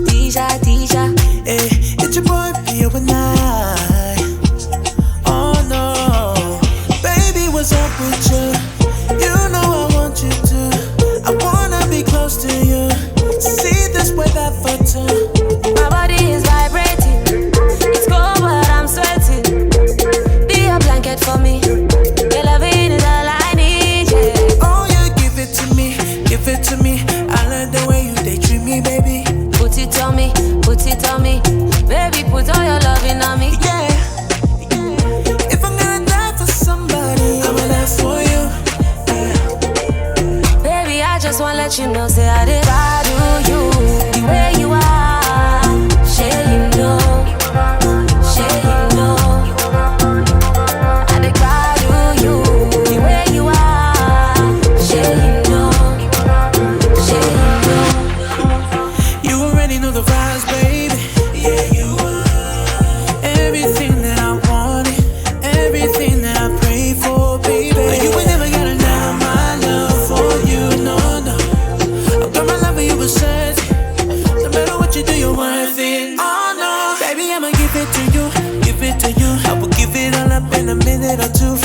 Deja, Deja. Hey, it's your boy, Pio and I. Oh no, baby, what's up with you? You know I want you to. I wanna be close to you. See this weather for two. My body is vibrating. It's cold, but I'm sweating. Be a blanket for me. Your loving is all I need, yeah. Oh, yeah, give it to me, give it to me. I like the way you they treat me, baby. Put it on me, put it on me. Baby, put all your loving on me. Yeah. If I'm gonna die for somebody, I'ma die for you. Yeah. Baby, I just wanna let you know, say I did value you the way you are. Share you know, share you know. I did value you the way you are. Share you know, share you know. You already know the vibes, baby. Yeah, you are everything that I wanted, everything that I prayed for, baby. You ain't never gotta deny my love for you, no, no. I've got my love for you, besides. No matter what you do, you're worth it. Oh no, baby, I'ma give it to you, give it to you. I will give it all up in a minute or two.